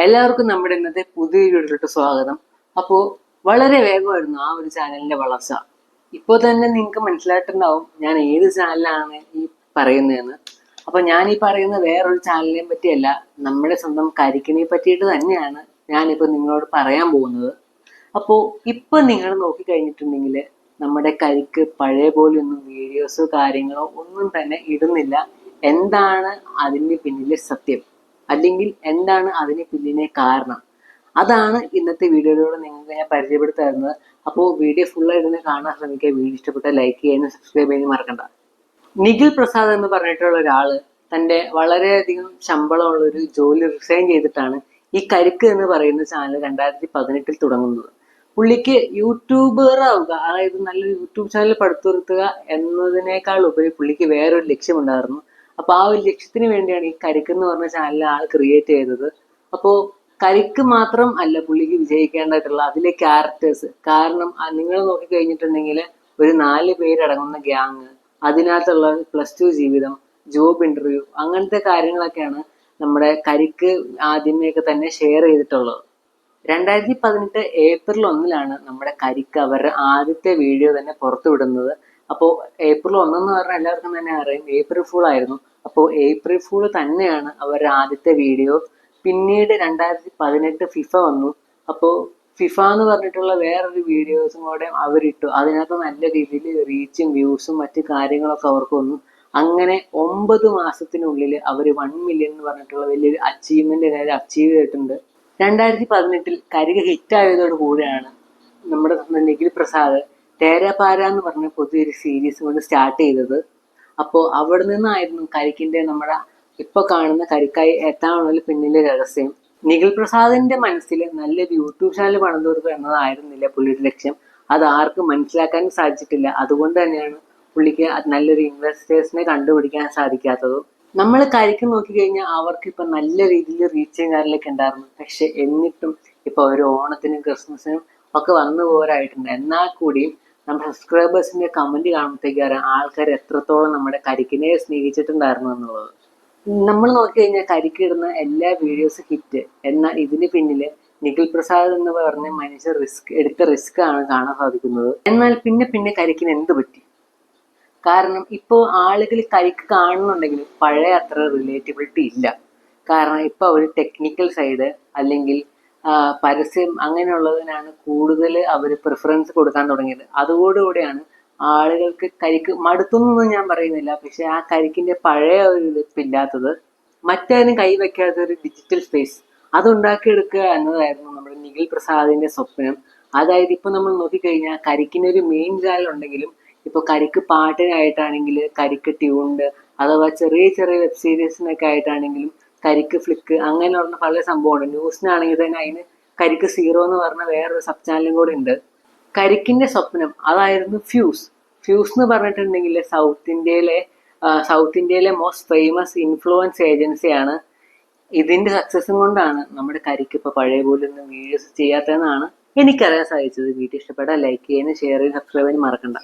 എല്ലാവർക്കും നമ്മുടെ ഇന്നത്തെ പുതിയൊരു വീഡിയോയിലോട്ട് സ്വാഗതം. അപ്പോൾ വളരെ വേഗമായിരുന്നു ആ ഒരു ചാനലിന്റെ വളർച്ച. ഇപ്പോൾ തന്നെ നിങ്ങൾക്ക് മനസ്സിലായിട്ടുണ്ടാവും ഞാൻ ഏത് ചാനലാണ് ഈ പറയുന്നതെന്ന്. അപ്പോൾ ഞാൻ ഈ പറയുന്ന വേറൊരു ചാനലിനെ പറ്റിയല്ല, നമ്മുടെ സ്വന്തം കരിക്കിനെ പറ്റിയിട്ട് തന്നെയാണ് ഞാനിപ്പോൾ നിങ്ങളോട് പറയാൻ പോകുന്നത്. അപ്പോൾ ഇപ്പം നിങ്ങൾ നോക്കിക്കഴിഞ്ഞിട്ടുണ്ടെങ്കിൽ നമ്മുടെ കരിക്ക് പഴയ പോലെയൊന്നും വീഡിയോസോ കാര്യങ്ങളോ ഒന്നും തന്നെ ഇടുന്നില്ല. എന്താണ് അതിന് പിന്നിലെ സത്യം, അല്ലെങ്കിൽ എന്താണ് അതിന് പിന്നിലെ കാരണം, അതാണ് ഇന്നത്തെ വീഡിയോയിലൂടെ നിങ്ങൾക്ക് ഞാൻ പരിചയപ്പെടുത്താറുന്നത്. അപ്പോൾ വീഡിയോ ഫുള്ളായിട്ട് തന്നെ കാണാൻ ശ്രമിക്കുക. വീഡിയോ ഇഷ്ടപ്പെട്ട ലൈക്ക് ചെയ്യാനും സബ്സ്ക്രൈബ് ചെയ്യാനും മറക്കണ്ട. നിഖിൽ പ്രസാദ് എന്ന് പറഞ്ഞിട്ടുള്ള ഒരാള് തൻ്റെ വളരെയധികം ശമ്പളമുള്ള ഒരു ജോലി റിസൈൻ ചെയ്തിട്ടാണ് ഈ കരിക്ക് എന്ന് പറയുന്ന ചാനൽ 2018 തുടങ്ങുന്നത്. പുള്ളിക്ക് യൂട്യൂബർ ആവുക, അതായത് നല്ലൊരു യൂട്യൂബ് ചാനൽ പടുത്തുയർത്തുക എന്നതിനേക്കാൾ ഉപരി പുള്ളിക്ക് വേറൊരു ലക്ഷ്യമുണ്ടായിരുന്നു. അപ്പൊ ആ ഒരു ലക്ഷ്യത്തിന് വേണ്ടിയാണ് ഈ കരിക്ക് എന്ന് പറഞ്ഞ ചാനൽ ആൾ ക്രിയേറ്റ് ചെയ്തത്. അപ്പോൾ കരിക്ക് മാത്രം അല്ല പുള്ളിക്ക് വിജയിക്കേണ്ടതായിട്ടുള്ള അതിലെ ക്യാരക്ടേഴ്സ്. കാരണം നിങ്ങൾ നോക്കിക്കഴിഞ്ഞിട്ടുണ്ടെങ്കിൽ ഒരു 4 പേരടങ്ങുന്ന ഗ്യാങ്, അതിനകത്തുള്ള +2 ജീവിതം, ജോബ് ഇന്റർവ്യൂ, അങ്ങനത്തെ കാര്യങ്ങളൊക്കെയാണ് നമ്മുടെ കരിക്ക് ആദ്യമേയൊക്കെ തന്നെ ഷെയർ ചെയ്തിട്ടുള്ളത്. 2018 ഏപ്രിൽ 1 നമ്മുടെ കരിക്ക് അവരുടെ ആദ്യത്തെ വീഡിയോ തന്നെ പുറത്തു വിടുന്നത്. അപ്പോൾ ഏപ്രിൽ 1 എന്ന് പറഞ്ഞാൽ എല്ലാവർക്കും തന്നെ അറിയാം ഏപ്രിൽ ഫൂൾ ആയിരുന്നു. അപ്പോൾ ഏപ്രിൽ ഫൂൾ തന്നെയാണ് അവരുടെ ആദ്യത്തെ വീഡിയോ. പിന്നീട് 2018 ഫിഫ വന്നു. അപ്പോൾ ഫിഫ എന്ന് പറഞ്ഞിട്ടുള്ള വേറൊരു വീഡിയോസും കൂടെ അവരിട്ടു. അതിനകത്ത് നല്ല രീതിയിൽ റീച്ചും വ്യൂസും മറ്റു കാര്യങ്ങളൊക്കെ അവർക്ക് വന്നു. അങ്ങനെ 9 മാസത്തിനുള്ളിൽ അവർ 1 മില്യൺ എന്ന് പറഞ്ഞിട്ടുള്ള വലിയൊരു അച്ചീവ്മെന്റ് അച്ചീവ് ചെയ്തിട്ടുണ്ട്. 2018 കരിക്ക് ഹിറ്റായതോടു കൂടിയാണ് നമ്മുടെ നിഖിൽ പ്രസാദ് തേരാ പാര എന്ന് പറഞ്ഞ പുതിയൊരു സീരീസ് കൊണ്ട് സ്റ്റാർട്ട് ചെയ്തത്. അപ്പോൾ അവിടെ നിന്നായിരുന്നു കരിക്കിന്റെ നമ്മുടെ ഇപ്പൊ കാണുന്ന കരിക്കായി എത്താനുള്ള പിന്നിലെ രഹസ്യം. നിഖിൽ പ്രസാദിന്റെ മനസ്സിൽ നല്ലൊരു യൂട്യൂബ് ചാനൽ പണിതുകൊടുക്കുക എന്നതായിരുന്നില്ല പുള്ളിയുടെ ലക്ഷ്യം. അത് ആർക്കും മനസ്സിലാക്കാൻ സാധിച്ചിട്ടില്ല. അതുകൊണ്ട് തന്നെയാണ് പുള്ളിക്ക് നല്ലൊരു ഇൻവെസ്റ്റേഴ്സിനെ കണ്ടുപിടിക്കാൻ സാധിക്കാത്തതും. നമ്മൾ കരിക്ക് നോക്കിക്കഴിഞ്ഞാൽ അവർക്ക് ഇപ്പൊ നല്ല രീതിയിൽ റീച്ചും കാര്യങ്ങളൊക്കെ ഉണ്ടായിരുന്നു. പക്ഷെ എന്നിട്ടും ഇപ്പൊ ഒരു ഓണത്തിനും ക്രിസ്മസിനും ഒക്കെ വന്നു പോരായിട്ടുണ്ട്. എന്നാൽ കൂടിയും നമ്മുടെ സബ്സ്ക്രൈബേഴ്സിന്റെ കമന്റ് കാണുമ്പോഴത്തേക്ക് അറിയാം ആൾക്കാർ എത്രത്തോളം നമ്മുടെ കരിക്കിനെ സ്നേഹിച്ചിട്ടുണ്ടായിരുന്നു എന്നുള്ളത്. നമ്മൾ നോക്കിക്കഴിഞ്ഞാൽ കരിക്ക് ഇടുന്ന എല്ലാ വീഡിയോസും ഹിറ്റ്. എന്നാൽ ഇതിന് പിന്നില് നിഖിൽ പ്രസാദ് എന്ന് പറഞ്ഞ മനുഷ്യർ എടുത്ത റിസ്ക് ആണ് കാണാൻ സാധിക്കുന്നത്. എന്നാൽ പിന്നെ പിന്നെ കരിക്കിന് എന്ത് പറ്റി? കാരണം ഇപ്പോൾ ആളുകൾ കരിക്ക് കാണുന്നുണ്ടെങ്കിലും പഴയ അത്ര റിലേറ്റബിലിറ്റി ഇല്ല. കാരണം ഇപ്പോൾ അവർ ടെക്നിക്കൽ സൈഡ് അല്ലെങ്കിൽ പരസ്യം അങ്ങനെയുള്ളതിനാണ് കൂടുതൽ അവർ പ്രിഫറൻസ് കൊടുക്കാൻ തുടങ്ങിയത്. അതോടുകൂടിയാണ് ആളുകൾക്ക് കരിക്ക് മടുത്തൊന്നും ഞാൻ പറയുന്നില്ല, പക്ഷെ ആ കരിക്കിന്റെ പഴയ ഒരു ലിപ്പില്ലാത്തത്. മറ്റാരും കൈവയ്ക്കാത്ത ഒരു ഡിജിറ്റൽ സ്പേസ് അതുണ്ടാക്കിയെടുക്കുക എന്നതായിരുന്നു നമ്മുടെ നിഖിൽ പ്രസാദിന്റെ സ്വപ്നം. അതായത് ഇപ്പൊ നമ്മൾ നോക്കിക്കഴിഞ്ഞാൽ കരിക്കിനൊരു മെയിൻ ചാനൽ ഉണ്ടെങ്കിലും ഇപ്പൊ കരിക്ക് പാട്ടിനായിട്ടാണെങ്കിൽ കരിക്ക് ട്യൂൺഡ്, അഥവാ ചെറിയ ചെറിയ വെബ് സീരീസിനൊക്കെ ആയിട്ടാണെങ്കിലും കരിക്ക് ഫ്ലിക്ക്, അങ്ങനെയുള്ള പല സംഭവമുണ്ട്. ന്യൂസിനാണെങ്കിൽ തന്നെ അതിന് കരിക്ക് 0 എന്ന് പറഞ്ഞ വേറൊരു സബ് ചാനലും കൂടെ ഉണ്ട്. കരിക്കിന്റെ സ്വപ്നം അതായിരുന്നു ഫ്യൂസ്. ഫ്യൂസ് എന്ന് പറഞ്ഞിട്ടുണ്ടെങ്കിൽ സൗത്ത് ഇന്ത്യയിലെ മോസ്റ്റ് ഫേമസ് ഇൻഫ്ലുവൻസ് ഏജൻസിയാണ്. ഇതിന്റെ സക്സസും കൊണ്ടാണ് നമ്മുടെ കരിക്ക് ഇപ്പൊ പഴയ പോലെ ഒന്നും വീഡിയോസ് ചെയ്യാത്തതെന്നാണ് എനിക്കറിയാൻ സാധിച്ചത്. വീഡിയോ ഇഷ്ടപ്പെട്ടാൽ ലൈക്ക് ചെയ്യാനും ഷെയർ ചെയ്യാനും സബ്സ്ക്രൈബ് ചെയ്യാനും മറക്കണ്ട.